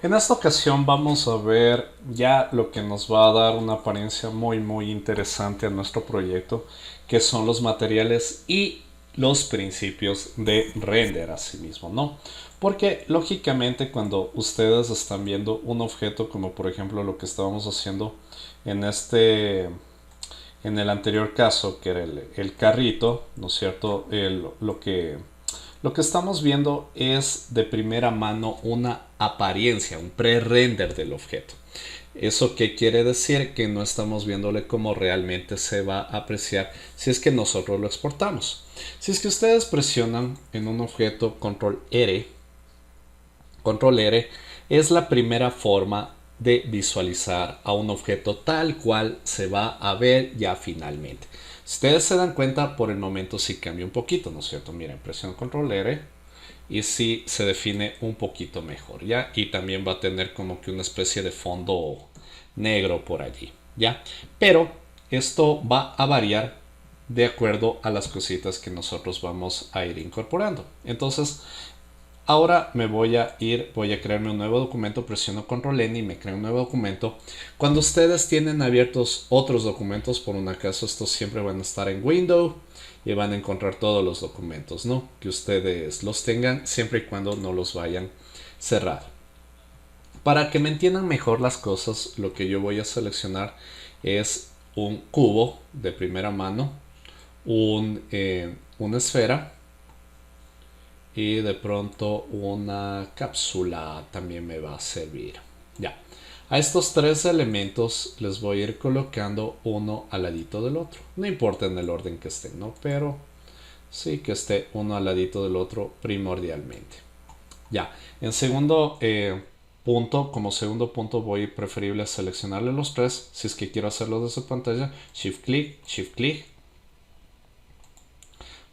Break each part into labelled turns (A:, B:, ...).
A: En esta ocasión vamos a ver ya lo que nos va a dar una apariencia muy interesante a nuestro proyecto, que son los materiales y los principios de render a sí mismo, ¿no? Porque lógicamente cuando ustedes están viendo un objeto como por ejemplo lo que estábamos haciendo en en el anterior caso, que era el carrito, ¿no es cierto? Lo que estamos viendo es de primera mano una apariencia, un pre-render del objeto. ¿Eso qué quiere decir? Que no estamos viéndole cómo realmente se va a apreciar si es que nosotros lo exportamos. Si es que ustedes presionan en un objeto control R es la primera forma de visualizar a un objeto tal cual se va a ver ya finalmente. Si ustedes se dan cuenta, por el momento sí cambia un poquito, ¿no es cierto? Miren, presiono control R y sí se define un poquito mejor, ¿ya? Y también va a tener como que una especie de fondo negro por allí, ¿ya? Pero esto va a variar de acuerdo a las cositas que nosotros vamos a ir incorporando. Entonces, ahora me voy a crearme un nuevo documento, presiono control N y me creo un nuevo documento. Cuando ustedes tienen abiertos otros documentos, por un acaso estos siempre van a estar en Windows y van a encontrar todos los documentos, ¿no? Que ustedes los tengan siempre y cuando no los vayan a cerrar. Para que me entiendan mejor las cosas, lo que yo voy a seleccionar es un cubo de primera mano, una esfera y de pronto una cápsula también me va a servir. Ya. A estos tres elementos les voy a ir colocando uno al ladito del otro. No importa en el orden que estén, ¿no? Pero sí que esté uno al ladito del otro primordialmente. Ya. En segundo punto, como segundo punto voy preferible a seleccionarle los tres. Si es que quiero hacerlo desde pantalla, Shift clic.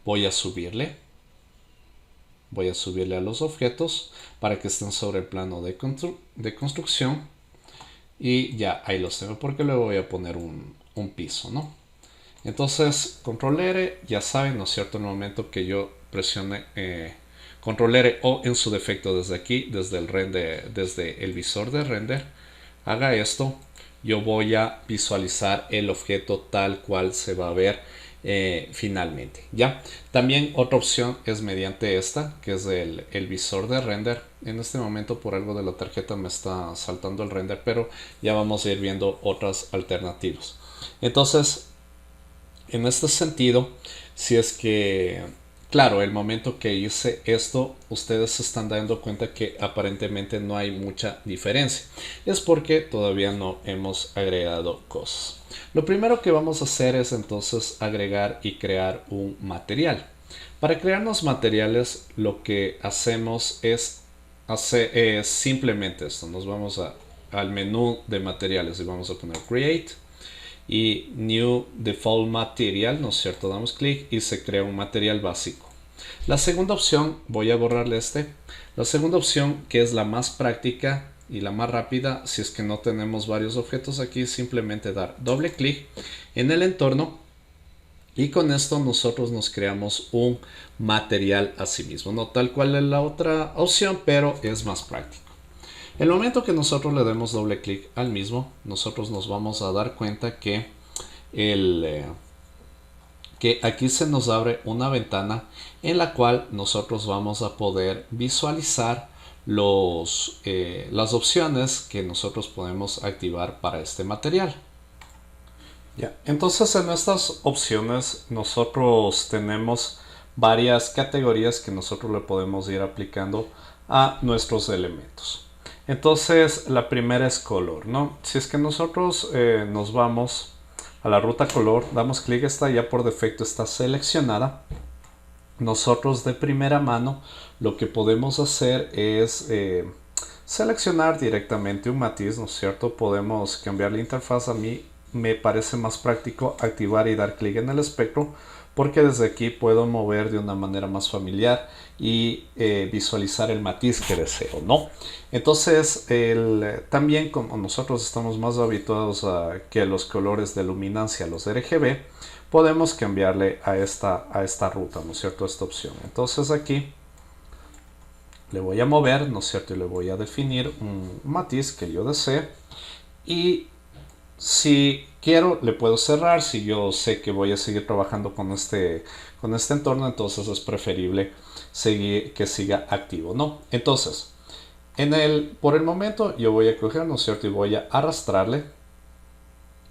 A: Voy a subirle. Voy a subirle a los objetos para que estén sobre el plano de construcción y ya ahí los tengo porque luego voy a poner un piso, ¿no? Entonces control R, ya saben, ¿no es cierto? En el momento que yo presione control R o en su defecto desde aquí, desde el visor de render, haga esto, yo voy a visualizar el objeto tal cual se va a ver finalmente. Ya, también otra opción es mediante esta, que es el visor de render. En este momento por algo de la tarjeta me está saltando el render, pero ya vamos a ir viendo otras alternativas. Entonces, en este sentido, si es que, claro, el momento que hice esto, ustedes se están dando cuenta que aparentemente no hay mucha diferencia. Es porque todavía no hemos agregado cosas. Lo primero que vamos a hacer es entonces agregar y crear un material. Para crearnos materiales, lo que hacemos es hacer simplemente esto. Nos vamos al menú de materiales y vamos a poner Create y New Default Material, ¿no es cierto? Damos clic y se crea un material básico. La segunda opción, voy a borrarle la segunda opción, que es la más práctica y la más rápida, si es que no tenemos varios objetos aquí, simplemente dar doble clic en el entorno y con esto nosotros nos creamos un material a sí mismo, no tal cual es la otra opción, pero es más práctico. El momento que nosotros le demos doble clic al mismo, nosotros nos vamos a dar cuenta que aquí se nos abre una ventana en la cual nosotros vamos a poder visualizar las opciones que nosotros podemos activar para este material. Ya. Entonces en estas opciones nosotros tenemos varias categorías que nosotros le podemos ir aplicando a nuestros elementos. Entonces la primera es color, ¿no? Si es que nosotros nos vamos a la ruta color, damos clic, esta ya por defecto está seleccionada. Nosotros de primera mano lo que podemos hacer es seleccionar directamente un matiz, ¿no es cierto? Podemos cambiar la interfaz. A mí me parece más práctico activar y dar clic en el espectro porque desde aquí puedo mover de una manera más familiar y visualizar el matiz que deseo, ¿no? Entonces, también como nosotros estamos más habituados a que los colores de luminancia, los RGB, podemos cambiarle a esta ruta, ¿no es cierto? A esta opción. Entonces aquí le voy a mover, ¿no es cierto? Y le voy a definir un matiz que yo desee. Y si quiero, le puedo cerrar. Si yo sé que voy a seguir trabajando con este entorno, entonces es preferible que siga activo, ¿no? Entonces, por el momento yo voy a coger, ¿no es cierto? Y voy a arrastrarle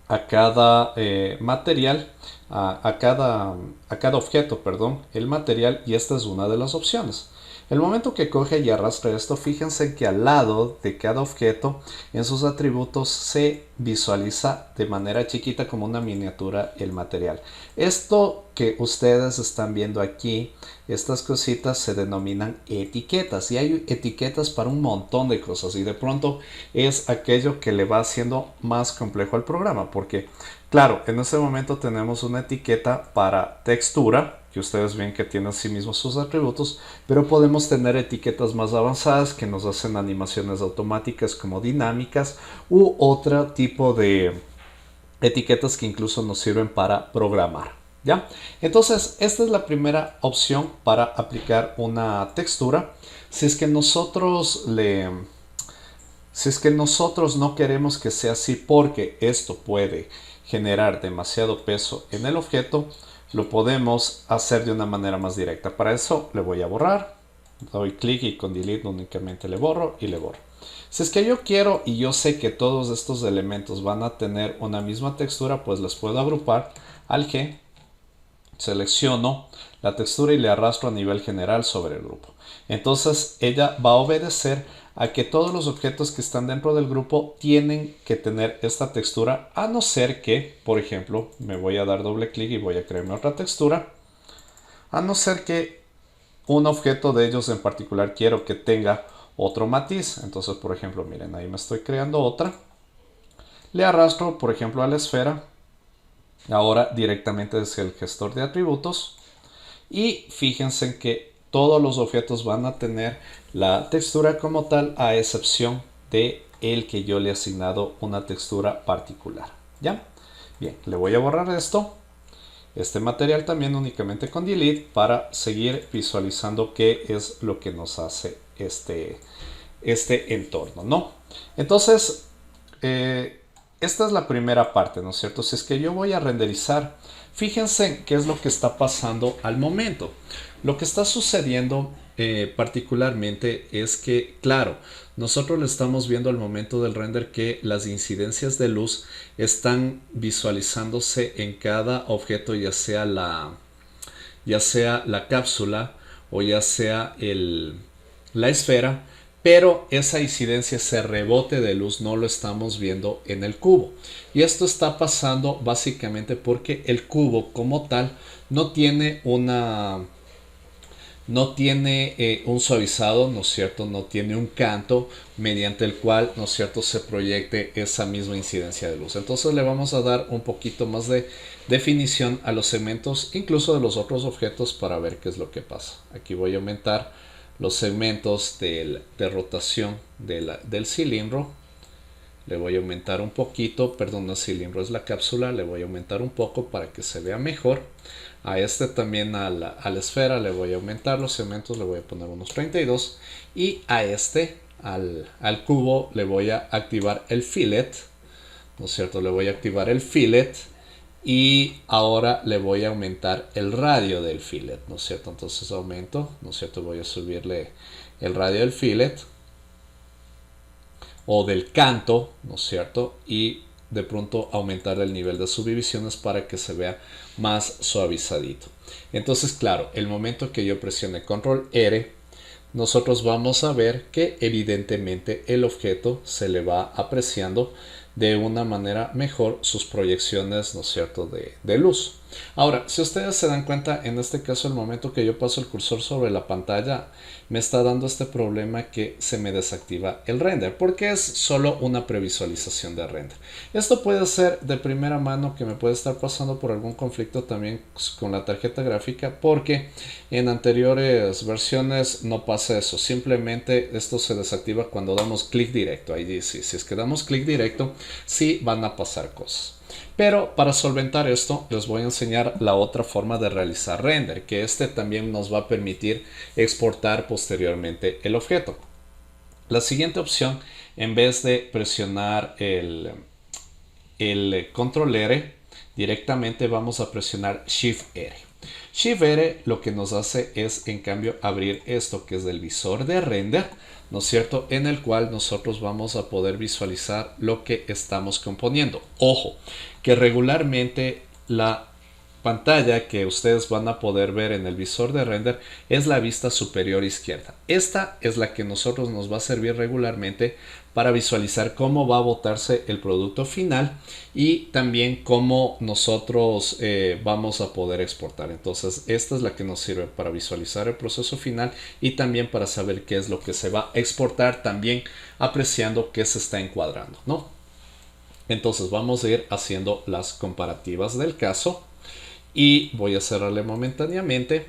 A: a cada material, a cada objeto, perdón, el material, y esta es una de las opciones. El momento que coge y arrastra esto, fíjense que al lado de cada objeto, en sus atributos, se visualiza de manera chiquita como una miniatura el material. Esto que ustedes están viendo aquí, estas cositas se denominan etiquetas, y hay etiquetas para un montón de cosas, y de pronto es aquello que le va haciendo más complejo al programa, porque claro, en este momento tenemos una etiqueta para textura, que ustedes ven que tiene sí mismo sus atributos, pero podemos tener etiquetas más avanzadas que nos hacen animaciones automáticas como dinámicas u otro tipo de etiquetas que incluso nos sirven para programar. ¿Ya? Entonces, esta es la primera opción para aplicar una textura. Si es que nosotros no queremos que sea así porque esto puede generar demasiado peso en el objeto, lo podemos hacer de una manera más directa. Para eso le voy a borrar, doy clic y con delete únicamente le borro y le borro. Si es que yo quiero y yo sé que todos estos elementos van a tener una misma textura, pues les puedo agrupar al G, selecciono la textura y le arrastro a nivel general sobre el grupo. Entonces ella va a obedecer a que todos los objetos que están dentro del grupo tienen que tener esta textura, a no ser que, por ejemplo, me voy a dar doble clic y voy a crearme otra textura, a no ser que un objeto de ellos en particular quiero que tenga otro matiz. Entonces, por ejemplo, miren, ahí me estoy creando otra, le arrastro, por ejemplo, a la esfera, ahora directamente desde el gestor de atributos, y fíjense que todos los objetos van a tener la textura como tal, a excepción de el que yo le he asignado una textura particular. ¿Ya? Bien, le voy a borrar este material también únicamente con delete para seguir visualizando qué es lo que nos hace este entorno, ¿no? Entonces, esta es la primera parte, ¿no es cierto? Si es que yo voy a renderizar, fíjense qué es lo que está pasando al momento. Lo que está sucediendo particularmente es que, claro, nosotros le estamos viendo al momento del render que las incidencias de luz están visualizándose en cada objeto, ya sea la cápsula o ya sea la esfera, pero esa incidencia, ese rebote de luz, no lo estamos viendo en el cubo. Y esto está pasando básicamente porque el cubo como tal no tiene un suavizado, ¿no es cierto? No tiene un canto mediante el cual, ¿no es cierto?, se proyecte esa misma incidencia de luz. Entonces le vamos a dar un poquito más de definición a los segmentos, incluso de los otros objetos, para ver qué es lo que pasa. Aquí voy a aumentar los segmentos de rotación del cilindro. Le voy a aumentar un poquito, perdón, no el cilindro, es la cápsula. Le voy a aumentar un poco para que se vea mejor. A este también, a la esfera, le voy a aumentar los segmentos, le voy a poner unos 32. Y a este, al cubo, le voy a activar el fillet, ¿no es cierto? Le voy a activar el fillet. Y ahora le voy a aumentar el radio del fillet, ¿no es cierto? Entonces aumento, ¿no es cierto? Voy a subirle el radio del fillet o del canto, ¿no es cierto? Y de pronto aumentar el nivel de subdivisiones para que se vea más suavizadito. Entonces, claro, el momento que yo presione control R, nosotros vamos a ver que evidentemente el objeto se le va apreciando de una manera mejor sus proyecciones, ¿no es cierto?, de luz. Ahora, si ustedes se dan cuenta, en este caso, el momento que yo paso el cursor sobre la pantalla, me está dando este problema que se me desactiva el render, porque es solo una previsualización de render. Esto puede ser de primera mano que me puede estar pasando por algún conflicto también con la tarjeta gráfica, porque en anteriores versiones no pasa eso. Simplemente esto se desactiva cuando damos clic directo. Ahí dice, si es que damos clic directo, sí van a pasar cosas. Pero para solventar esto, les voy a enseñar la otra forma de realizar render, que este también nos va a permitir exportar posteriormente el objeto. La siguiente opción, en vez de presionar el control R, directamente vamos a presionar Shift R. Shift R lo que nos hace es en cambio abrir esto que es del visor de render, ¿no es cierto? En el cual nosotros vamos a poder visualizar lo que estamos componiendo. Ojo, que regularmente la pantalla que ustedes van a poder ver en el visor de render es la vista superior izquierda. Esta es la que nosotros nos va a servir regularmente para visualizar cómo va a botarse el producto final y también cómo nosotros vamos a poder exportar. Entonces esta es la que nos sirve para visualizar el proceso final y también para saber qué es lo que se va a exportar, también apreciando qué se está encuadrando, ¿no? Entonces vamos a ir haciendo las comparativas del caso. Y voy a cerrarle momentáneamente,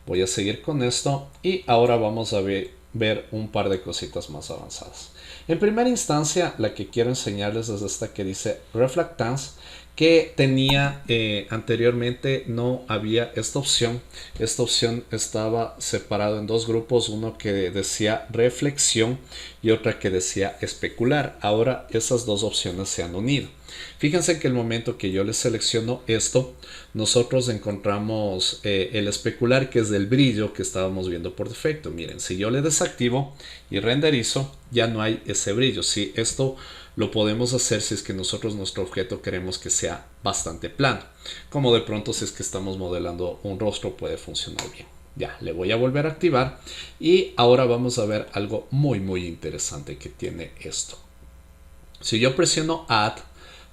A: voy a seguir con esto y ahora vamos a ver un par de cositas más avanzadas. En primera instancia, la que quiero enseñarles es esta que dice Reflectance, que tenía anteriormente no había esta opción. Esta opción estaba separado en dos grupos, uno que decía reflexión y otra que decía especular. Ahora esas dos opciones se han unido. Fíjense que el momento que yo les selecciono esto, nosotros encontramos el especular, que es del brillo que estábamos viendo por defecto. Miren, si yo le desactivo y renderizo, ya no hay ese brillo. Si esto lo podemos hacer si es que nosotros nuestro objeto queremos que sea bastante plano, como de pronto si es que estamos modelando un rostro puede funcionar bien. Ya, le voy a volver a activar y ahora vamos a ver algo muy interesante que tiene esto. Si yo presiono Add,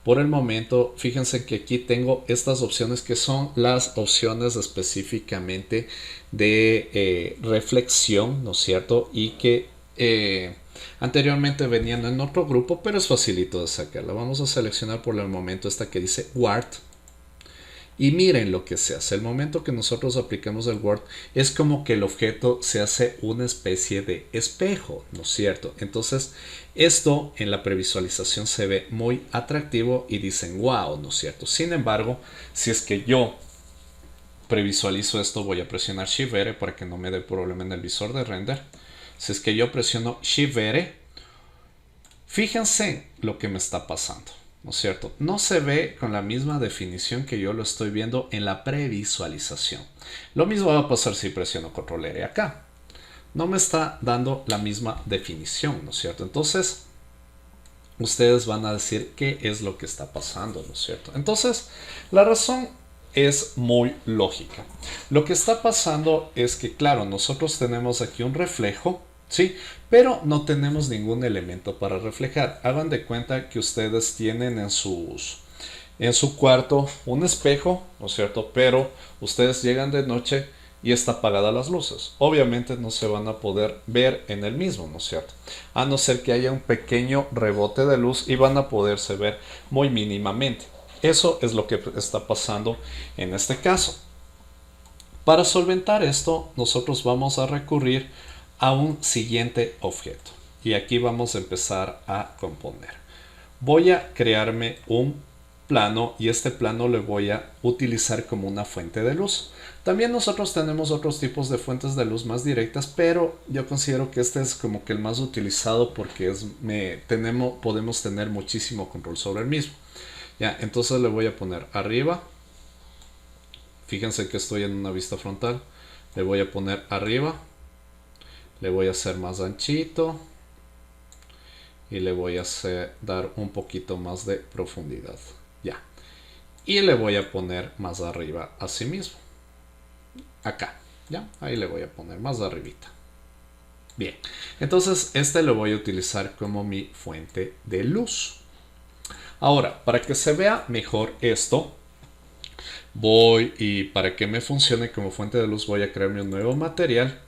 A: por el momento, fíjense que aquí tengo estas opciones que son las opciones específicamente de reflexión, ¿no es cierto? Y que anteriormente venían en otro grupo, pero es facilito de sacarla. Vamos a seleccionar por el momento esta que dice Ward. Y miren lo que se hace. El momento que nosotros aplicamos el Word es como que el objeto se hace una especie de espejo, ¿no es cierto? Entonces esto en la previsualización se ve muy atractivo y dicen wow, ¿no es cierto? Sin embargo, si es que yo previsualizo esto, voy a presionar Shift R para que no me dé problema en el visor de render. Si es que yo presiono Shift R, fíjense lo que me está pasando, ¿no es cierto? No se ve con la misma definición que yo lo estoy viendo en la previsualización. Lo mismo va a pasar si presiono Control R acá. No me está dando la misma definición, ¿no es cierto? Entonces, ustedes van a decir qué es lo que está pasando, ¿no es cierto? Entonces, la razón es muy lógica. Lo que está pasando es que, claro, nosotros tenemos aquí un reflejo, ¿sí? Pero no tenemos ningún elemento para reflejar. Hagan de cuenta que ustedes tienen en su cuarto un espejo, ¿no es cierto? Pero ustedes llegan de noche y está apagada las luces. Obviamente no se van a poder ver en el mismo, ¿no es cierto? A no ser que haya un pequeño rebote de luz y van a poderse ver muy mínimamente. Eso es lo que está pasando en este caso. Para solventar esto, nosotros vamos a recurrir a un siguiente objeto. Y aquí vamos a empezar a componer. Voy a crearme un plano y este plano lo voy a utilizar como una fuente de luz. También nosotros tenemos otros tipos de fuentes de luz más directas, pero yo considero que este es como que el más utilizado porque podemos tener muchísimo control sobre el mismo. Ya, entonces le voy a poner arriba. Fíjense que estoy en una vista frontal. Le voy a poner arriba. Le voy a hacer más anchito. Y le voy a dar un poquito más de profundidad. Ya. Y le voy a poner más arriba así mismo. Acá. Ya. Ahí le voy a poner más arribita. Bien. Entonces este lo voy a utilizar como mi fuente de luz. Ahora, para que se vea mejor esto, y para que me funcione como fuente de luz voy a crearme un nuevo material.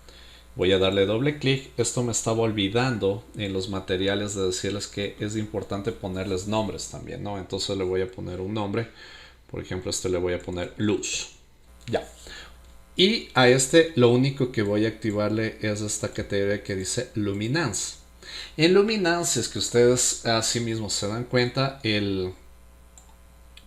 A: Voy a darle doble clic. Esto me estaba olvidando en los materiales de decirles que es importante ponerles nombres también, ¿no? Entonces le voy a poner un nombre. Por ejemplo, este le voy a poner luz. Ya. Y a este lo único que voy a activarle es esta categoría que dice luminance. En luminance, es que ustedes así mismo se dan cuenta,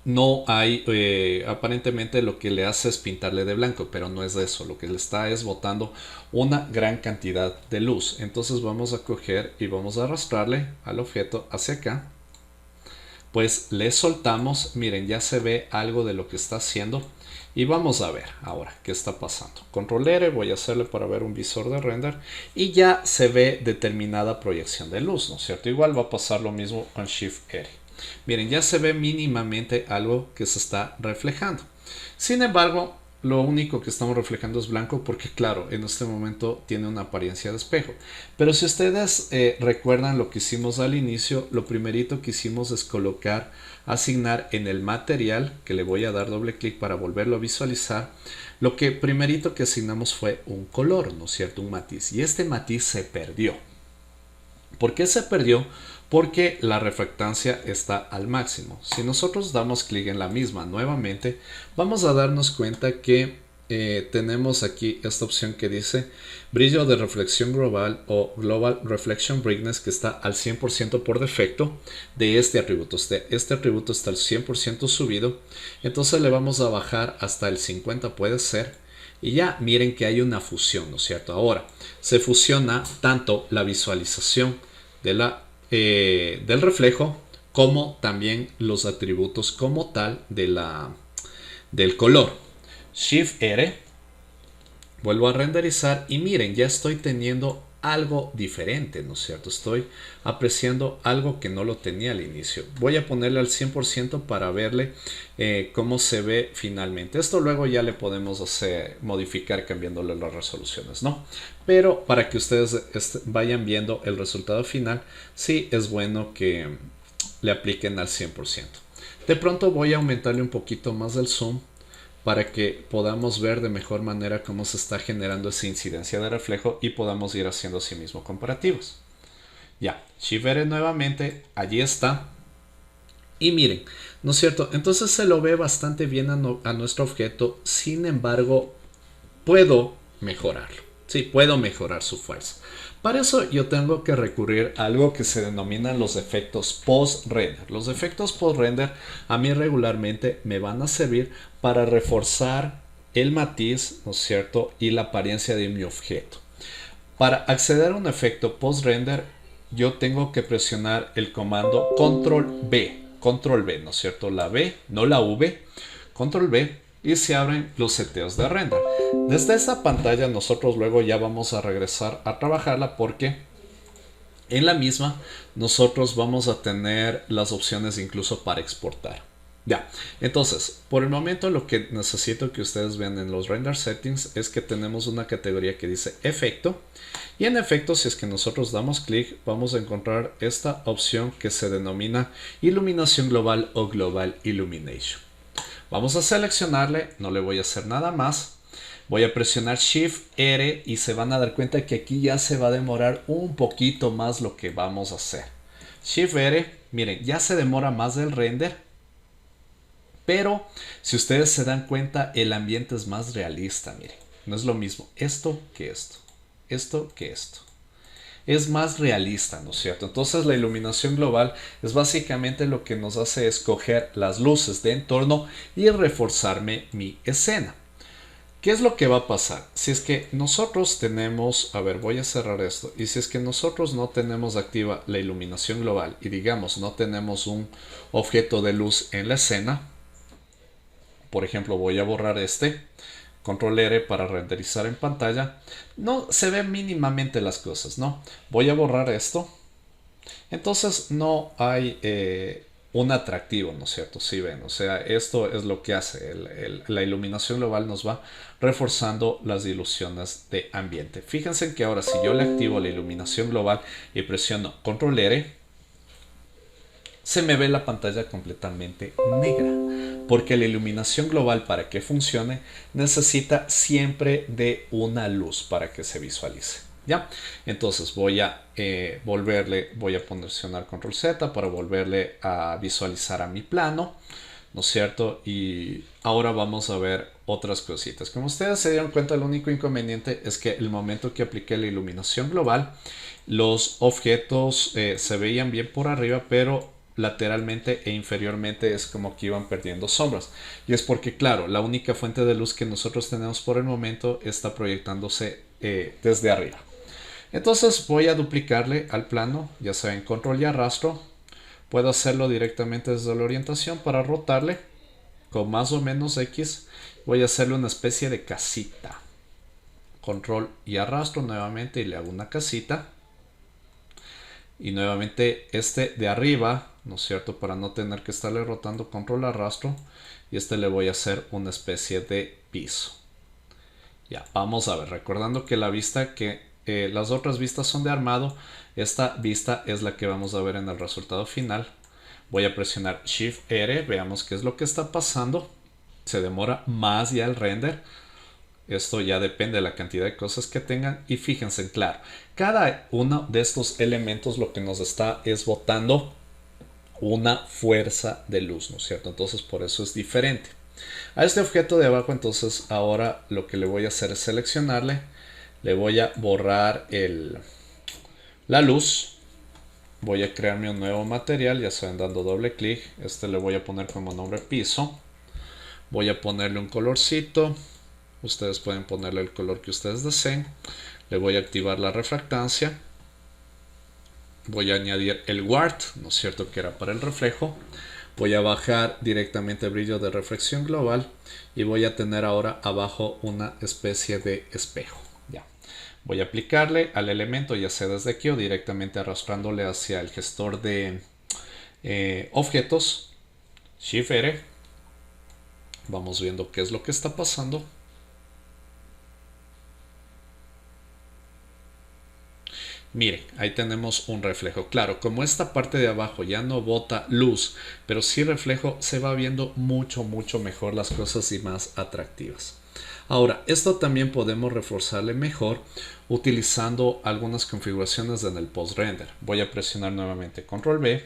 A: no hay, aparentemente lo que le hace es pintarle de blanco, pero no es de eso, lo que le está es botando una gran cantidad de luz. Entonces vamos a coger y vamos a arrastrarle al objeto hacia acá, pues le soltamos, miren, ya se ve algo de lo que está haciendo y vamos a ver ahora qué está pasando. Control R, voy a hacerle para ver un visor de render y ya se ve determinada proyección de luz, ¿no es cierto? Igual va a pasar lo mismo con Shift R. Miren, ya se ve mínimamente algo que se está reflejando. Sin embargo, lo único que estamos reflejando es blanco porque, claro, en este momento tiene una apariencia de espejo. Pero si ustedes recuerdan lo que hicimos al inicio, lo primerito que hicimos es colocar, asignar en el material, que le voy a dar doble clic para volverlo a visualizar. Lo que primerito que asignamos fue un color, ¿no es cierto? Un matiz. Y este matiz se perdió. ¿Por qué se perdió? Porque la refractancia está al máximo. Si nosotros damos clic en la misma nuevamente, vamos a darnos cuenta que tenemos aquí esta opción que dice brillo de reflexión global o Global Reflection Brightness, que está al 100% por defecto de este atributo. Este atributo está al 100% subido, entonces le vamos a bajar hasta el 50 puede ser. Y ya miren que hay una fusión, ¿no es cierto? Ahora se fusiona tanto la visualización del reflejo como también los atributos como tal del color. Shift R, vuelvo a renderizar y miren, ya estoy teniendo algo diferente, ¿no es cierto? Estoy apreciando algo que no lo tenía al inicio. Voy a ponerle al 100% para verle cómo se ve finalmente. Esto luego ya le podemos modificar cambiándole las resoluciones, ¿no? Pero para que ustedes vayan viendo el resultado final, sí es bueno que le apliquen al 100%. De pronto voy a aumentarle un poquito más el zoom para que podamos ver de mejor manera cómo se está generando esa incidencia de reflejo y podamos ir haciendo así mismo comparativos. Ya, Shift R nuevamente, allí está. Y miren, ¿no es cierto? Entonces se lo ve bastante bien a nuestro objeto, sin embargo, puedo mejorarlo. Sí, puedo mejorar su fuerza. Para eso yo tengo que recurrir a algo que se denominan los efectos post-render. Los efectos post-render a mí regularmente me van a servir para reforzar el matiz, ¿no es cierto? Y la apariencia de mi objeto. Para acceder a un efecto post-render, yo tengo que presionar el comando Control B, ¿no es cierto? La B, no la V, Control B, y se abren los seteos de render. Desde esta pantalla nosotros luego ya vamos a regresar a trabajarla porque en la misma nosotros vamos a tener las opciones incluso para exportar. Ya, entonces, por el momento lo que necesito que ustedes vean en los render settings es que tenemos una categoría que dice efecto. Y en efecto, si es que nosotros damos clic, vamos a encontrar esta opción que se denomina iluminación global o global illumination. Vamos a seleccionarle, no le voy a hacer nada más. Voy a presionar Shift R y se van a dar cuenta que aquí ya se va a demorar un poquito más lo que vamos a hacer. Shift R, miren, ya se demora más el render. Pero si ustedes se dan cuenta, el ambiente es más realista, miren. No es lo mismo esto que esto. Esto que esto. Es más realista, ¿no es cierto? Entonces la iluminación global es básicamente lo que nos hace escoger las luces de entorno y reforzarme mi escena. ¿Qué es lo que va a pasar? Si es que nosotros tenemos, a ver, voy a cerrar esto, y si es que nosotros no tenemos activa la iluminación global y digamos no tenemos un objeto de luz en la escena, por ejemplo voy a borrar este, Control R para renderizar en pantalla, no se ven mínimamente las cosas, ¿no? Voy a borrar esto. Entonces no hay un atractivo, ¿no es cierto? Si ven, o sea, esto es lo que hace. La iluminación global nos va reforzando las ilusiones de ambiente. Fíjense que ahora si yo le activo la iluminación global y presiono Control R, se me ve la pantalla completamente negra. Porque la iluminación global, para que funcione, necesita siempre de una luz para que se visualice. ¿Ya? Entonces voy a voy a presionar Control Z para volverle a visualizar a mi plano, ¿no es cierto? Y ahora vamos a ver otras cositas. Como ustedes se dieron cuenta, el único inconveniente es que el momento que apliqué la iluminación global, los objetos se veían bien por arriba, pero lateralmente e inferiormente es como que iban perdiendo sombras. Y es porque, claro, la única fuente de luz que nosotros tenemos por el momento está proyectándose desde arriba. Entonces voy a duplicarle al plano, ya sea en control y arrastro. Puedo hacerlo directamente desde la orientación para rotarle con más o menos X. Voy a hacerle una especie de casita. Control y arrastro nuevamente y le hago una casita. Y nuevamente este de arriba, ¿no es cierto? Para no tener que estarle rotando, control arrastro. Y este le voy a hacer una especie de piso. Ya, vamos a ver, recordando que la vista las otras vistas son de armado, esta vista es la que vamos a ver en el resultado final. Voy a presionar Shift R, veamos qué es lo que está pasando. Se demora más ya el render. Esto ya depende de la cantidad de cosas que tengan. Y fíjense, claro, cada uno de estos elementos lo que nos está es botando una fuerza de luz, ¿no es cierto? Entonces por eso es diferente. A este objeto de abajo, entonces ahora lo que le voy a hacer es seleccionarle. Le voy a borrar la luz. Voy a crearme un nuevo material, ya saben, dando doble clic. Este le voy a poner como nombre piso. Voy a ponerle un colorcito. Ustedes pueden ponerle el color que ustedes deseen. Le voy a activar la refractancia. Voy a añadir el ward, ¿no es cierto? Que era para el reflejo. Voy a bajar directamente el brillo de reflexión global. Y voy a tener ahora abajo una especie de espejo. Ya. Voy a aplicarle al elemento, ya sea desde aquí o directamente arrastrándole hacia el gestor de objetos. Shift R. Vamos viendo qué es lo que está pasando. Miren, ahí tenemos un reflejo. Claro, como esta parte de abajo ya no bota luz, pero sí reflejo, se va viendo mucho mejor las cosas y más atractivas. Ahora, esto también podemos reforzarle mejor utilizando algunas configuraciones en el post-render. Voy a presionar nuevamente Control B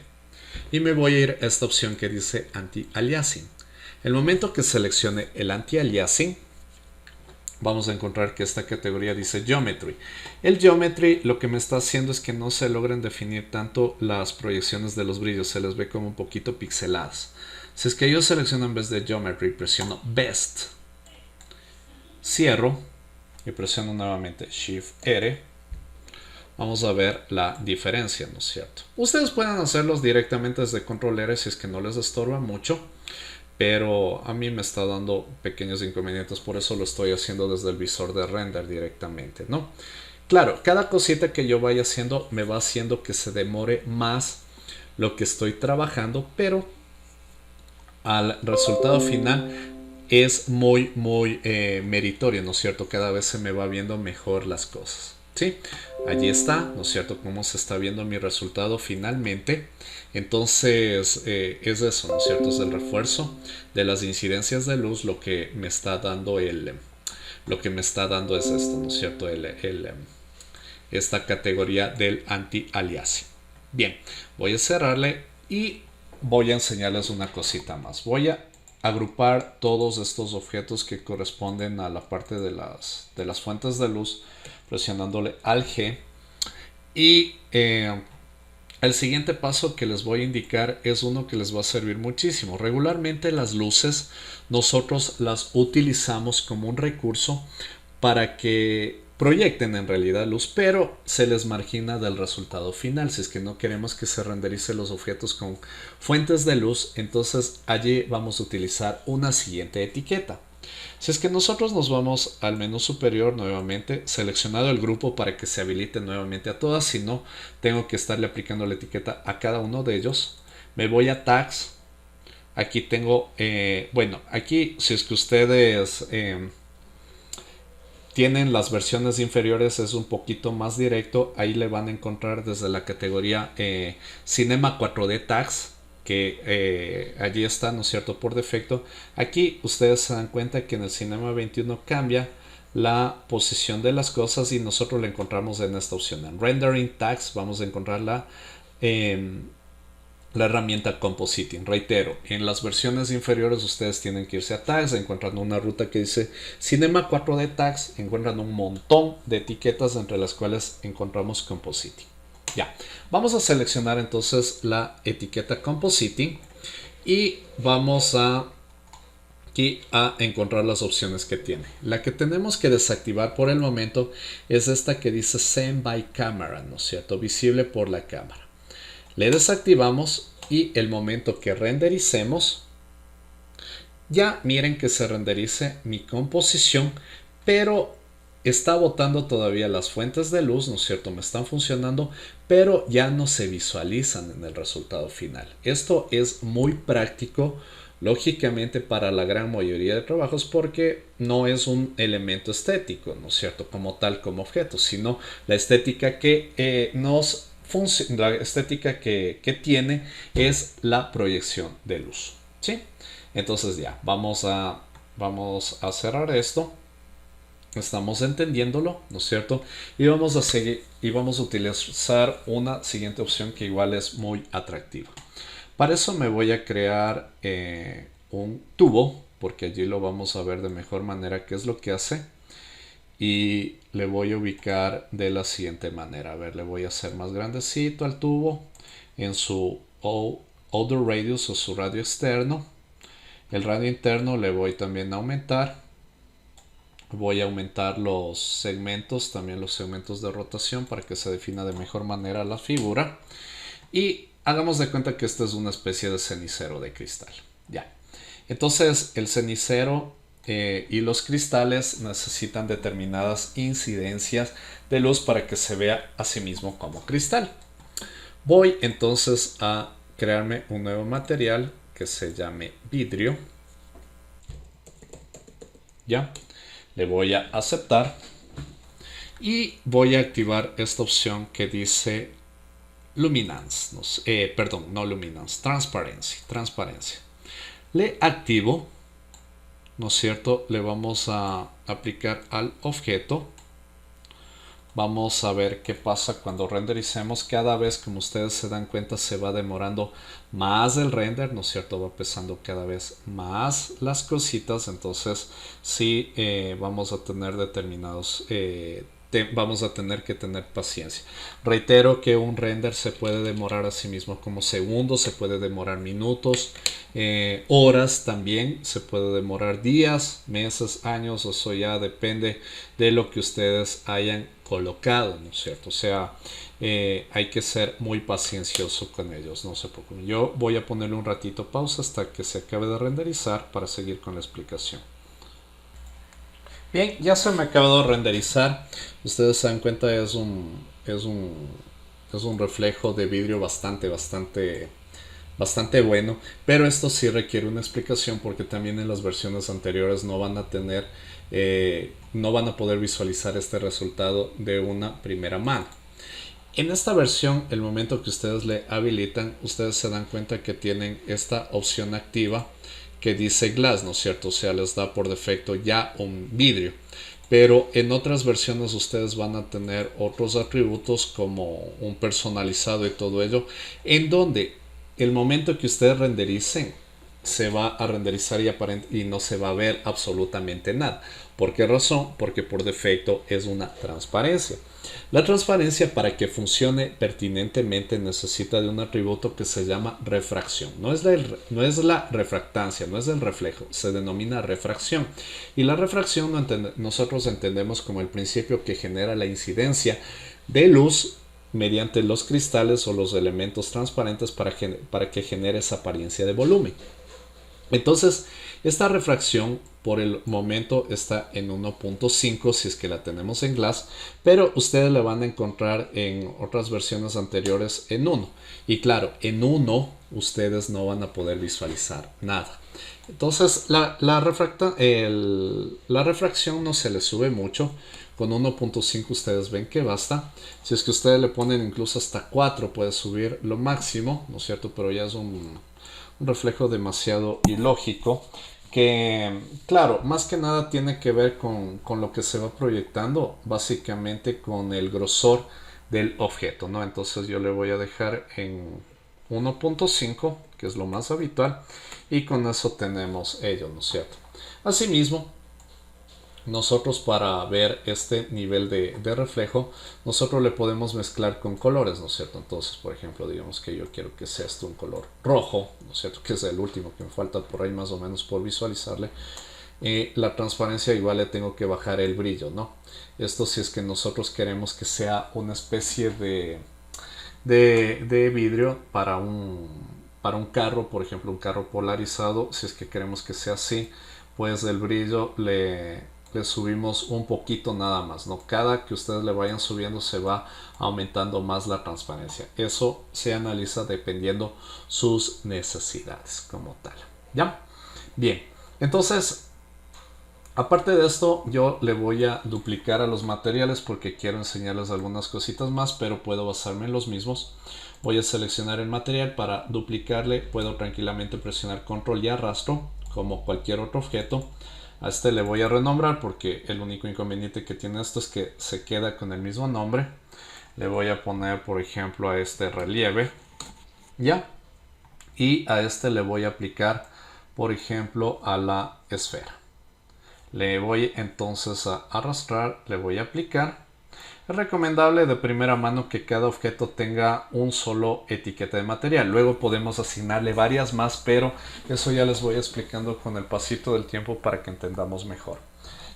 A: y me voy a ir a esta opción que dice Anti-Aliasing. El momento que seleccione el Anti-Aliasing, vamos a encontrar que esta categoría dice Geometry. El Geometry lo que me está haciendo es que no se logren definir tanto las proyecciones de los brillos, se les ve como un poquito pixeladas. Si es que yo selecciono en vez de Geometry, presiono Best, cierro y presiono nuevamente Shift R, vamos a ver la diferencia, ¿no es cierto? Ustedes pueden hacerlos directamente desde Control R si es que no les estorba mucho, pero a mí me está dando pequeños inconvenientes, por eso lo estoy haciendo desde el visor de render directamente, ¿no? Claro, cada cosita que yo vaya haciendo me va haciendo que se demore más lo que estoy trabajando, pero al resultado final es muy meritorio, ¿no es cierto? Cada vez se me va viendo mejor las cosas. ¿Sí? Allí está, ¿no es cierto? Cómo se está viendo mi resultado finalmente. Entonces es eso, ¿no es cierto? Es el refuerzo de las incidencias de luz lo que me está dando lo que me está dando es esto, ¿no es cierto? Esta categoría del anti-aliasing. Bien, voy a cerrarle y voy a enseñarles una cosita más. Voy a agrupar todos estos objetos que corresponden a la parte de las fuentes de luz, presionándole al G. Y el siguiente paso que les voy a indicar es uno que les va a servir muchísimo. Regularmente las luces nosotros las utilizamos como un recurso para que proyecten en realidad luz, pero se les margina del resultado final. Si es que no queremos que se renderice los objetos con fuentes de luz, entonces allí vamos a utilizar una siguiente etiqueta. Si es que nosotros nos vamos al menú superior nuevamente, seleccionado el grupo para que se habilite nuevamente a todas, si no, tengo que estarle aplicando la etiqueta a cada uno de ellos. Me voy a Tags. Aquí tengo, bueno, aquí si es que ustedes tienen las versiones inferiores es un poquito más directo. Ahí le van a encontrar desde la categoría Cinema 4D Tags, que allí está, ¿no es cierto?, por defecto. Aquí ustedes se dan cuenta que en el Cinema 21 cambia la posición de las cosas y nosotros la encontramos en esta opción. En Rendering Tags vamos a encontrar la herramienta Compositing. Reitero, en las versiones inferiores ustedes tienen que irse a Tags, encuentran una ruta que dice Cinema 4D Tags, encuentran un montón de etiquetas entre las cuales encontramos Compositing. Ya, vamos a seleccionar entonces la etiqueta Compositing y vamos aquí a encontrar las opciones que tiene. La que tenemos que desactivar por el momento es esta que dice Send by Camera, ¿no es cierto? Visible por la cámara. Le desactivamos y el momento que rendericemos, ya miren que se renderice mi composición, pero está botando todavía las fuentes de luz, ¿no es cierto? Me están funcionando, pero ya no se visualizan en el resultado final. Esto es muy práctico, lógicamente, para la gran mayoría de trabajos porque no es un elemento estético, ¿no es cierto? Como tal, como objeto, sino la estética que la estética que tiene es la proyección de luz, ¿sí? Entonces ya, vamos a cerrar esto. Estamos entendiéndolo, ¿no es cierto? Y vamos a seguir y vamos a utilizar una siguiente opción que igual es muy atractiva. Para eso me voy a crear un tubo, porque allí lo vamos a ver de mejor manera qué es lo que hace. Y le voy a ubicar de la siguiente manera. A ver, le voy a hacer más grandecito al tubo en su outer radius o su radio externo. El radio interno le voy también a aumentar. Voy a aumentar los segmentos, también los segmentos de rotación para que se defina de mejor manera la figura. Y hagamos de cuenta que esta es una especie de cenicero de cristal. Ya. Entonces el cenicero y los cristales necesitan determinadas incidencias de luz para que se vea a sí mismo como cristal. Voy entonces a crearme un nuevo material que se llame vidrio. Ya. Le voy a aceptar y voy a activar esta opción que dice Luminance, perdón, no Luminance, transparencia. Le activo, ¿no es cierto? Le vamos a aplicar al objeto. Vamos a ver qué pasa cuando rendericemos. Cada vez, como ustedes se dan cuenta, se va demorando más el render, ¿no es cierto? Va pesando cada vez más las cositas. Entonces, sí, vamos a tener vamos a tener que tener paciencia. Reitero que un render se puede demorar a sí mismo como segundos, se puede demorar minutos, horas también, se puede demorar días, meses, años, eso ya depende de lo que ustedes hayan colocado, ¿no es cierto? O sea, hay que ser muy paciencioso con ellos, no se preocupen. Yo voy a ponerle un ratito pausa hasta que se acabe de renderizar para seguir con la explicación. Bien, ya se me ha acabado de renderizar. Ustedes se dan cuenta, es un reflejo de vidrio bastante bueno, pero esto sí requiere una explicación porque también en las versiones anteriores no van a tener, no van a poder visualizar este resultado de una primera mano. En esta versión, el momento que ustedes le habilitan, ustedes se dan cuenta que tienen esta opción activa que dice glass, ¿no es cierto? O sea, les da por defecto ya un vidrio. Pero en otras versiones ustedes van a tener otros atributos como un personalizado y todo ello, en donde el momento que ustedes rendericen se va a renderizar y no se va a ver absolutamente nada. ¿Por qué razón? Porque por defecto es una transparencia. La transparencia, para que funcione pertinentemente, necesita de un atributo que se llama refracción. No es la refractancia, no es el reflejo, se denomina refracción. Y la refracción nosotros entendemos como el principio que genera la incidencia de luz mediante los cristales o los elementos transparentes para que genere esa apariencia de volumen. Entonces, esta refracción por el momento está en 1.5 si es que la tenemos en glass, pero ustedes la van a encontrar en otras versiones anteriores en 1. Y claro, en 1 ustedes no van a poder visualizar nada. Entonces, la refracción no se le sube mucho. Con 1.5 ustedes ven que basta. Si es que ustedes le ponen incluso hasta 4 puede subir lo máximo, ¿no es cierto? Pero ya es un reflejo demasiado ilógico que, claro, más que nada tiene que ver con lo que se va proyectando, básicamente con el grosor del objeto, ¿no? Entonces yo le voy a dejar en 1.5, que es lo más habitual, y con eso tenemos ello, ¿no es cierto? Asimismo, nosotros para ver este nivel de reflejo, nosotros le podemos mezclar con colores, ¿no es cierto? Entonces, por ejemplo, digamos que yo quiero que sea esto un color rojo, ¿no es cierto? Que es el último que me falta por ahí más o menos por visualizarle. La transparencia igual le tengo que bajar el brillo, ¿no? Esto si es que nosotros queremos que sea una especie de vidrio para un carro, por ejemplo, un carro polarizado, si es que queremos que sea así, pues el brillo le subimos un poquito nada más, ¿no? Cada que ustedes le vayan subiendo se va aumentando más la transparencia. Eso se analiza dependiendo sus necesidades como tal. ¿Ya? Bien, entonces aparte de esto, yo le voy a duplicar a los materiales porque quiero enseñarles algunas cositas más, pero puedo basarme en los mismos. Voy a seleccionar el material. Para duplicarle puedo tranquilamente presionar control y arrastro como cualquier otro objeto. A este le voy a renombrar porque el único inconveniente que tiene esto es que se queda con el mismo nombre. Le voy a poner, por ejemplo, a este relieve. ¿Ya? Y a este le voy a aplicar, por ejemplo, a la esfera. Le voy entonces a arrastrar, le voy a aplicar. Es recomendable de primera mano que cada objeto tenga un solo etiqueta de material. Luego podemos asignarle varias más, pero eso ya les voy explicando con el pasito del tiempo para que entendamos mejor.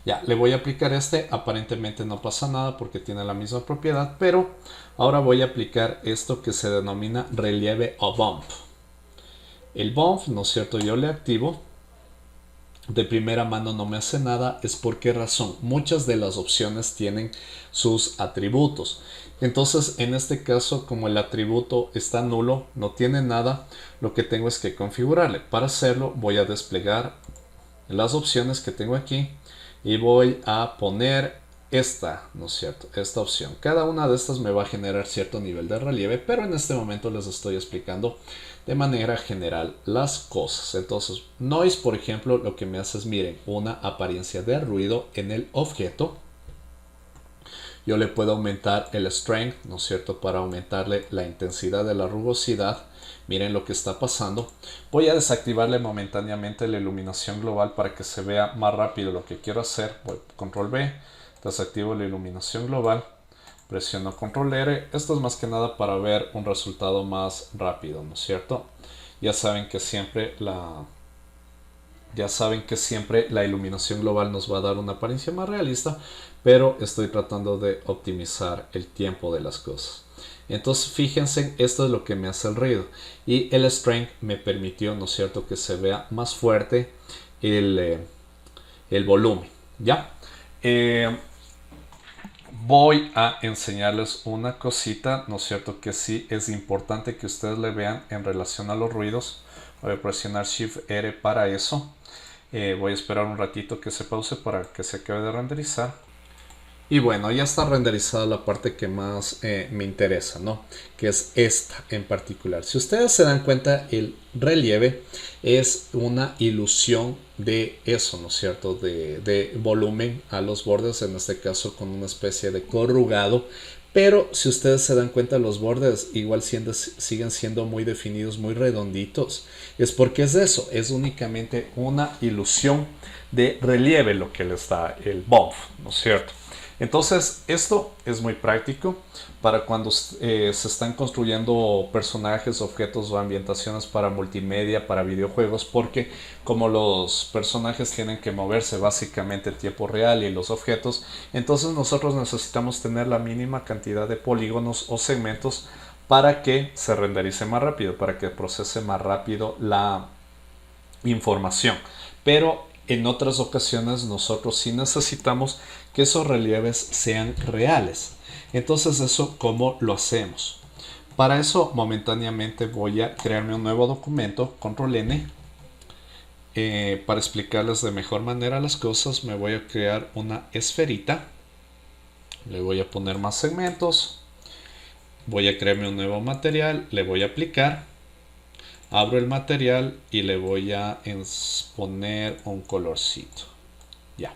A: Ya, le voy a aplicar este. Aparentemente no pasa nada porque tiene la misma propiedad, pero ahora voy a aplicar esto que se denomina relieve o bump. El bump, ¿no es cierto? Yo le activo. De primera mano no me hace nada. ¿Es por qué razón? Muchas de las opciones tienen sus atributos. Entonces, en este caso, como el atributo está nulo, no tiene nada, lo que tengo es que configurarle. Para hacerlo, voy a desplegar las opciones que tengo aquí y voy a poner esta, ¿no es cierto? Esta opción. Cada una de estas me va a generar cierto nivel de relieve, pero en este momento les estoy explicando de manera general las cosas. Entonces, noise, por ejemplo, lo que me hace es, miren, una apariencia de ruido en el objeto. Yo le puedo aumentar el strength, ¿no es cierto? Para aumentarle la intensidad de la rugosidad. Miren lo que está pasando. Voy a desactivarle momentáneamente la iluminación global para que se vea más rápido lo que quiero hacer. Voy control B, desactivo la iluminación global, presiono control R. Esto es más que nada para ver un resultado más rápido, ¿no es cierto? Ya saben que siempre la iluminación global nos va a dar una apariencia más realista, pero estoy tratando de optimizar el tiempo de las cosas. Entonces fíjense, esto es lo que me hace el ruido, y el strength me permitió, ¿no es cierto?, que se vea más fuerte el volumen. ¿Ya? Voy a enseñarles una cosita, ¿no es cierto?, que sí es importante que ustedes le vean en relación a los ruidos. Voy a presionar Shift R para eso. Voy a esperar un ratito que se pause para que se acabe de renderizar. Y bueno, ya está renderizada la parte que más me interesa, ¿no? Que es esta en particular. Si ustedes se dan cuenta, el relieve es una ilusión de eso, ¿no es cierto? De volumen a los bordes, en este caso con una especie de corrugado. Pero si ustedes se dan cuenta, los bordes igual siguen siendo muy definidos, muy redonditos. Es porque es eso, es únicamente una ilusión de relieve lo que les da el bump, ¿no es cierto? Entonces, esto es muy práctico para cuando se están construyendo personajes, objetos o ambientaciones para multimedia, para videojuegos, porque como los personajes tienen que moverse básicamente en tiempo real y los objetos, entonces nosotros necesitamos tener la mínima cantidad de polígonos o segmentos para que se renderice más rápido, para que procese más rápido la información. Pero en otras ocasiones nosotros sí necesitamos que esos relieves sean reales. Entonces, ¿eso cómo lo hacemos? Para eso momentáneamente voy a crearme un nuevo documento, control N. Para explicarles de mejor manera las cosas, me voy a crear una esferita. Le voy a poner más segmentos. Voy a crearme un nuevo material, le voy a aplicar. Abro el material y le voy a poner un colorcito. Ya.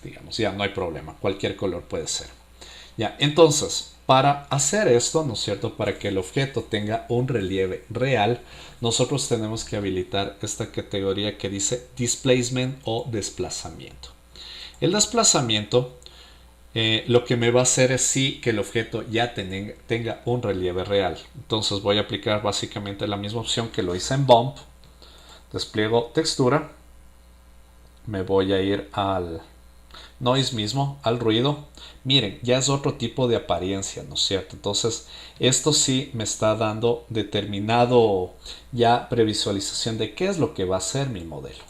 A: Digamos, ya no hay problema. Cualquier color puede ser. Ya, entonces, para hacer esto, ¿no es cierto? Para que el objeto tenga un relieve real, nosotros tenemos que habilitar esta categoría que dice displacement o desplazamiento. El desplazamiento lo que me va a hacer es sí que el objeto ya tenga un relieve real. Entonces voy a aplicar básicamente la misma opción que lo hice en Bump. Despliego textura. Me voy a ir al noise mismo, al ruido. Miren, ya es otro tipo de apariencia, ¿no es cierto? Entonces, esto sí me está dando determinado ya previsualización de qué es lo que va a ser mi modelo.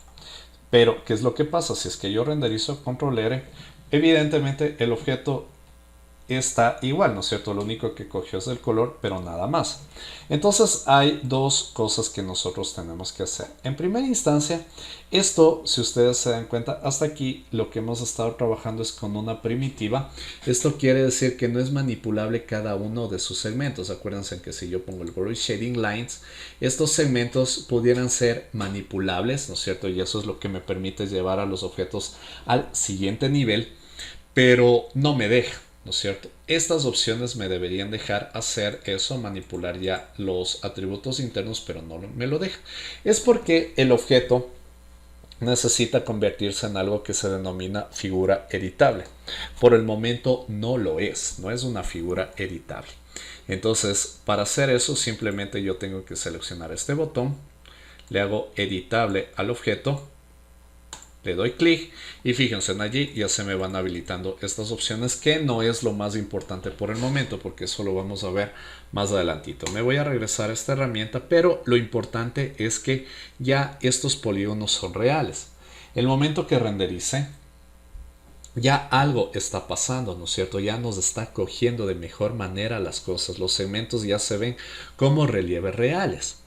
A: Pero, ¿qué es lo que pasa? Si es que yo renderizo control R, evidentemente el objeto está igual, ¿no es cierto? Lo único que cogió es el color, pero nada más. Entonces hay dos cosas que nosotros tenemos que hacer. En primera instancia, esto, si ustedes se dan cuenta, hasta aquí lo que hemos estado trabajando es con una primitiva. Esto quiere decir que no es manipulable cada uno de sus segmentos. Acuérdense que si yo pongo el Void Shading Lines, estos segmentos pudieran ser manipulables, ¿no es cierto? Y eso es lo que me permite llevar a los objetos al siguiente nivel, pero no me deja, ¿no es cierto? Estas opciones me deberían dejar hacer eso, manipular ya los atributos internos, pero no me lo deja. Es porque el objeto necesita convertirse en algo que se denomina figura editable. Por el momento no lo es, no es una figura editable. Entonces, para hacer eso, simplemente yo tengo que seleccionar este botón, le hago editable al objeto, le doy clic y fíjense, en allí ya se me van habilitando estas opciones, que no es lo más importante por el momento porque eso lo vamos a ver más adelantito. Me voy a regresar a esta herramienta, pero lo importante es que ya estos polígonos son reales. El momento que renderice, ya algo está pasando, ¿no es cierto? Ya nos está cogiendo de mejor manera las cosas. Los segmentos ya se ven como relieves reales.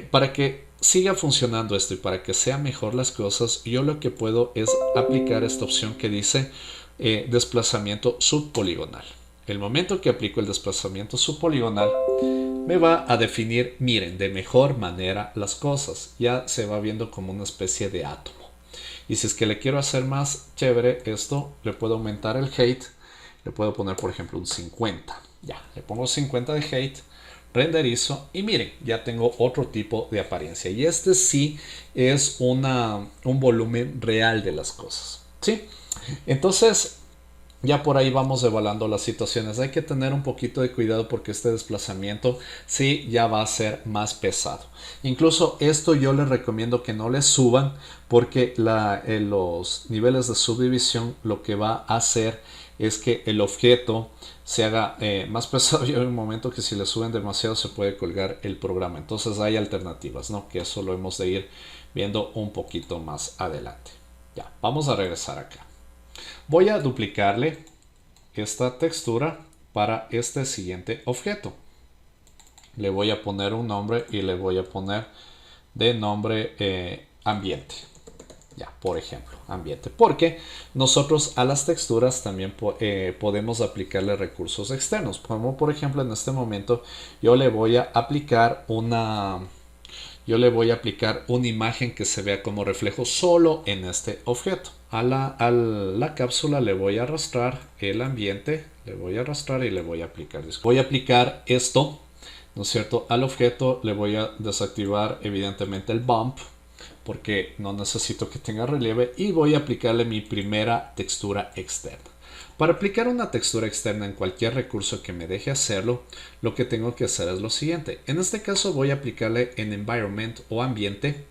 A: Para que siga funcionando esto y para que sea mejor las cosas, yo lo que puedo es aplicar esta opción que dice desplazamiento subpoligonal. El momento que aplico el desplazamiento subpoligonal, me va a definir, miren, de mejor manera las cosas. Ya se va viendo como una especie de átomo. Y si es que le quiero hacer más chévere esto, le puedo aumentar el height. Le puedo poner, por ejemplo, un 50. Ya, le pongo 50 de height, renderizo y miren, ya tengo otro tipo de apariencia. Y este sí es un volumen real de las cosas, ¿sí? Entonces, ya por ahí vamos evaluando las situaciones. Hay que tener un poquito de cuidado porque este desplazamiento sí ya va a ser más pesado. Incluso esto yo les recomiendo que no le suban, porque los niveles de subdivisión lo que va a hacer es que el objeto se haga más pesado, y hay un momento que si le suben demasiado se puede colgar el programa. Entonces hay alternativas, ¿no? Que eso lo hemos de ir viendo un poquito más adelante. Ya, vamos a regresar acá. Voy a duplicarle esta textura para este siguiente objeto. Le voy a poner un nombre y le voy a poner de nombre ambiente. Ya, por ejemplo, ambiente. Porque nosotros a las texturas también podemos aplicarle recursos externos. Como por ejemplo en este momento yo le voy a aplicar una imagen que se vea como reflejo solo en este objeto. A la cápsula le voy a arrastrar el ambiente, le voy a arrastrar y le voy a aplicar. Voy a aplicar esto, ¿no es cierto? Al objeto le voy a desactivar evidentemente el bump, porque no necesito que tenga relieve, y voy a aplicarle mi primera textura externa. Para aplicar una textura externa en cualquier recurso que me deje hacerlo, lo que tengo que hacer es lo siguiente. En este caso voy a aplicarle en Environment o Ambiente,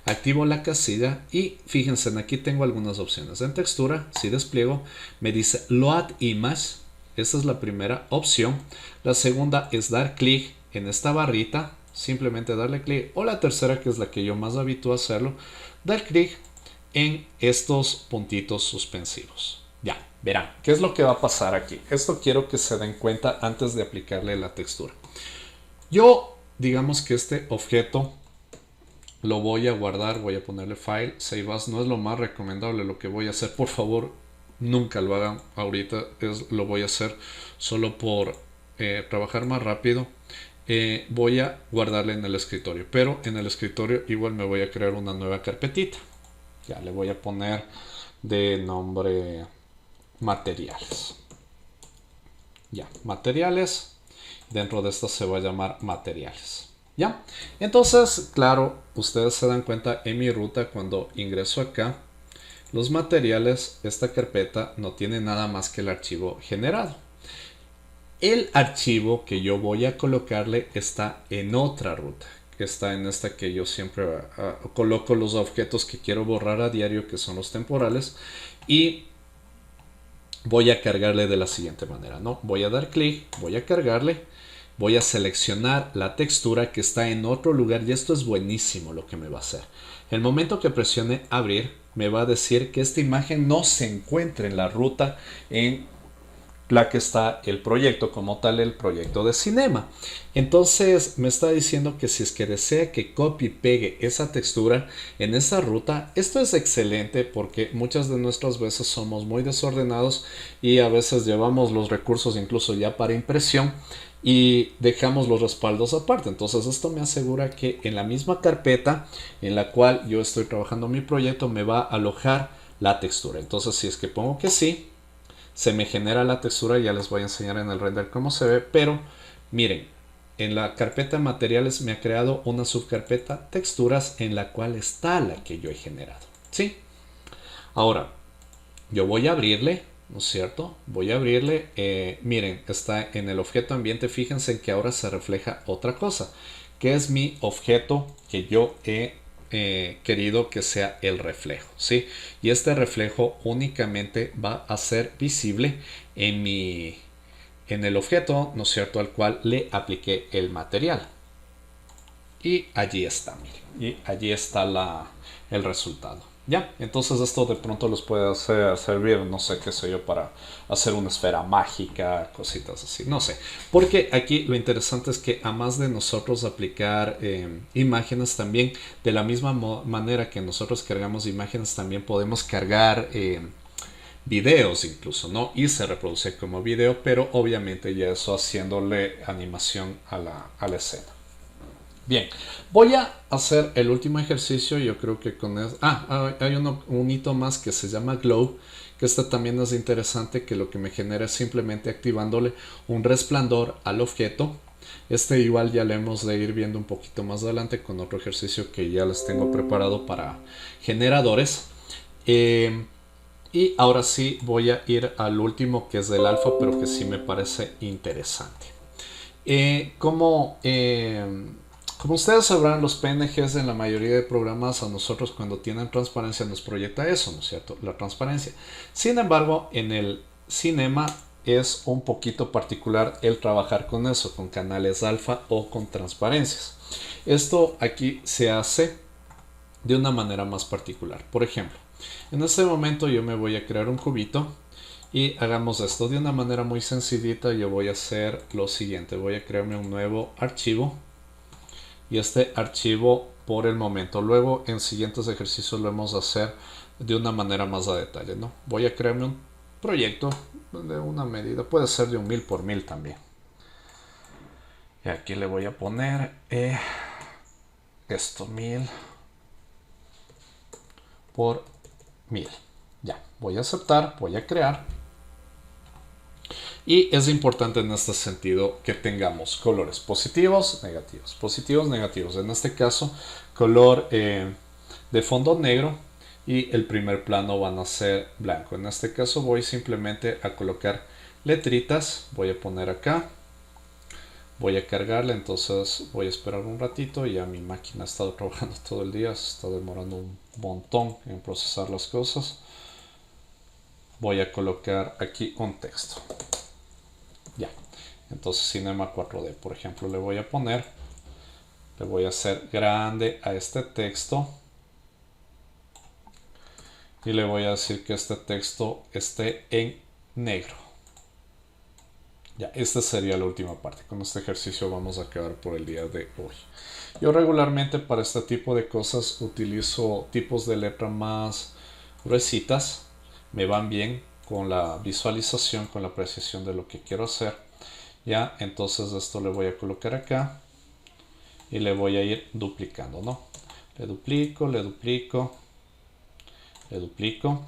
A: activo la casilla y fíjense, aquí tengo algunas opciones. En textura, si despliego, me dice Load Image. Esta es la primera opción. La segunda es dar clic en esta barrita, simplemente darle clic, o la tercera, que es la que yo más habitúo a hacerlo, dar clic en estos puntitos suspensivos. Ya, verán, ¿qué es lo que va a pasar aquí? Esto quiero que se den cuenta antes de aplicarle la textura. Yo, digamos que este objeto lo voy a guardar, voy a ponerle File, Save As. No es lo más recomendable lo que voy a hacer, por favor, nunca lo hagan ahorita. Lo voy a hacer solo por trabajar más rápido. Voy a guardarle en el escritorio, pero en el escritorio igual me voy a crear una nueva carpetita. Ya le voy a poner de nombre materiales. Ya, materiales. Dentro de esto se va a llamar materiales. Ya, entonces, claro, ustedes se dan cuenta en mi ruta cuando ingreso acá, los materiales, esta carpeta no tiene nada más que el archivo generado. El archivo que yo voy a colocarle está en otra ruta, que está en esta que yo siempre coloco los objetos que quiero borrar a diario, que son los temporales, y voy a cargarle de la siguiente manera, ¿no? Voy a dar clic, voy a cargarle, voy a seleccionar la textura que está en otro lugar, y esto es buenísimo lo que me va a hacer. El momento que presione abrir, me va a decir que esta imagen no se encuentra en la ruta en la que está el proyecto como tal, el proyecto de Cinema. Entonces me está diciendo que si es que desea que copie y pegue esa textura en esa ruta, esto es excelente porque muchas de nuestras veces somos muy desordenados y a veces llevamos los recursos incluso ya para impresión y dejamos los respaldos aparte. Entonces esto me asegura que en la misma carpeta en la cual yo estoy trabajando mi proyecto me va a alojar la textura. Entonces si es que pongo que sí, se me genera la textura. Ya les voy a enseñar en el render cómo se ve, pero miren, en la carpeta de materiales me ha creado una subcarpeta texturas en la cual está la que yo he generado, ¿sí? Ahora yo voy a abrirle, ¿no es cierto? Voy a abrirle, miren, está en el objeto ambiente. Fíjense que ahora se refleja otra cosa, que es mi objeto que yo he querido que sea el reflejo, ¿sí? Y este reflejo únicamente va a ser visible en el objeto, ¿no es cierto?, al cual le apliqué el material. Y allí está, miren. Y allí está el resultado. Ya, entonces esto de pronto les puede hacer servir, no sé qué sé yo, para hacer una esfera mágica, cositas así, no sé. Porque aquí lo interesante es que a más de nosotros aplicar imágenes también, de la misma manera que nosotros cargamos imágenes, también podemos cargar videos incluso, ¿no? Y se reproduce como video, pero obviamente ya eso haciéndole animación a la escena. Bien, voy a hacer el último ejercicio. Yo creo que con eso... hay un hito más que se llama Glow, que este también es interesante, que lo que me genera es simplemente activándole un resplandor al objeto. Este igual ya le hemos de ir viendo un poquito más adelante con otro ejercicio que ya les tengo preparado para generadores. Y ahora sí voy a ir al último, que es del alfa, pero que sí me parece interesante. Como ustedes sabrán, los PNGs en la mayoría de programas a nosotros cuando tienen transparencia nos proyecta eso, ¿no es cierto? La transparencia. Sin embargo, en el Cinema es un poquito particular el trabajar con eso, con canales alfa o con transparencias. Esto aquí se hace de una manera más particular. Por ejemplo, en este momento yo me voy a crear un cubito y hagamos esto de una manera muy sencillita. Yo voy a hacer lo siguiente, voy a crearme un nuevo archivo y este archivo por el momento, luego en siguientes ejercicios lo vamos a hacer de una manera más a detalle, ¿no? Voy a crearme un proyecto de una medida, puede ser de un 1000 por 1000 también, y aquí le voy a poner esto 1000 por 1000. Ya, voy a aceptar, voy a crear. Y es importante en este sentido que tengamos colores positivos, negativos, positivos, negativos. En este caso, color de fondo negro y el primer plano van a ser blanco. En este caso voy simplemente a colocar letritas. Voy a poner acá. Voy a cargarle, entonces voy a esperar un ratito. Ya mi máquina ha estado trabajando todo el día, se está demorando un montón en procesar las cosas. Voy a colocar aquí un texto. Ya, entonces Cinema 4D, por ejemplo, le voy a poner, le voy a hacer grande a este texto y le voy a decir que este texto esté en negro. Ya, esta sería la última parte. Con este ejercicio vamos a acabar por el día de hoy. Yo regularmente para este tipo de cosas utilizo tipos de letra más gruesitas. Me van bien con la visualización, con la apreciación de lo que quiero hacer. Ya, entonces esto le voy a colocar acá y le voy a ir duplicando, ¿no? Le duplico, le duplico, le duplico,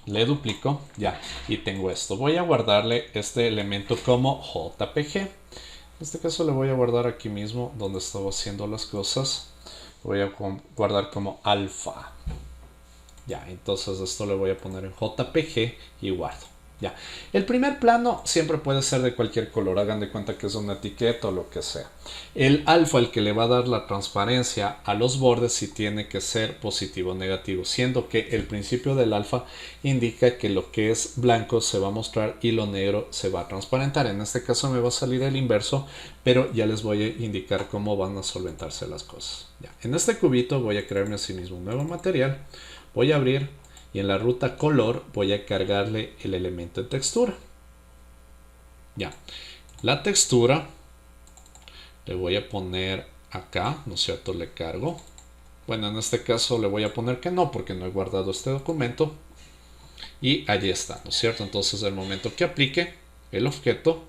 A: le duplico, ya, y tengo esto. Voy a guardarle este elemento como JPG. En este caso le voy a guardar aquí mismo donde estaba haciendo las cosas. Lo voy a guardar como alfa. Ya, entonces esto le voy a poner en JPG y guardo. Ya. El primer plano siempre puede ser de cualquier color, hagan de cuenta que es una etiqueta o lo que sea. El alfa, el que le va a dar la transparencia a los bordes, sí tiene que ser positivo o negativo, siendo que el principio del alfa indica que lo que es blanco se va a mostrar y lo negro se va a transparentar. En este caso me va a salir el inverso, pero ya les voy a indicar cómo van a solventarse las cosas. Ya. En este cubito voy a crearme así mismo un nuevo material, voy a abrir y en la ruta color voy a cargarle el elemento de textura. Ya, la textura le voy a poner acá, ¿no es cierto? Le cargo. Bueno, en este caso le voy a poner que no, porque no he guardado este documento. Y allí está, ¿no es cierto? Entonces, el momento que aplique el objeto,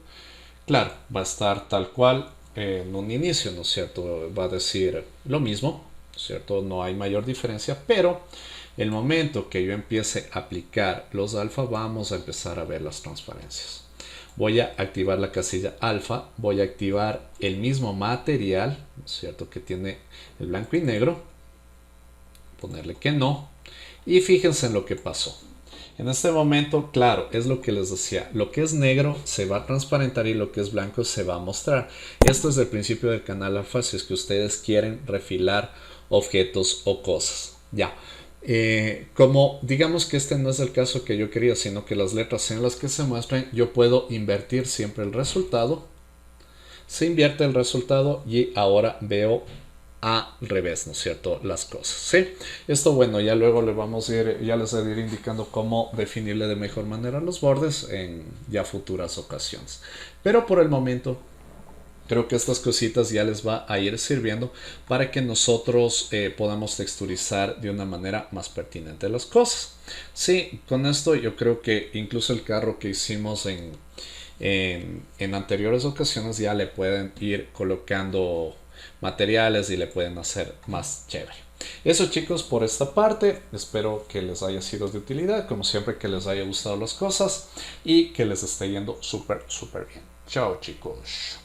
A: claro, va a estar tal cual en un inicio, ¿no es cierto? Va a decir lo mismo, ¿no es cierto? No hay mayor diferencia, pero el momento que yo empiece a aplicar los alfa, vamos a empezar a ver las transparencias. Voy a activar la casilla alfa, voy a activar el mismo material, ¿no es cierto? Que tiene el blanco y negro, ponerle que no, y fíjense en lo que pasó. En este momento, claro, es lo que les decía, lo que es negro se va a transparentar y lo que es blanco se va a mostrar. Esto es el principio del canal alfa si es que ustedes quieren refilar objetos o cosas. Ya. Como digamos que este no es el caso que yo quería, sino que las letras sean las que se muestren, yo puedo invertir siempre el resultado. Se invierte el resultado y ahora veo al revés, ¿no es cierto? Las cosas, ¿sí? Esto, bueno, ya luego le vamos a ir, ya les voy a ir indicando cómo definirle de mejor manera los bordes en ya futuras ocasiones. Pero por el momento, creo que estas cositas ya les va a ir sirviendo para que nosotros podamos texturizar de una manera más pertinente las cosas. Sí, con esto yo creo que incluso el carro que hicimos en anteriores ocasiones ya le pueden ir colocando materiales y le pueden hacer más chévere. Eso, chicos, por esta parte. Espero que les haya sido de utilidad, como siempre, que les haya gustado las cosas y que les esté yendo súper bien. Chao, chicos.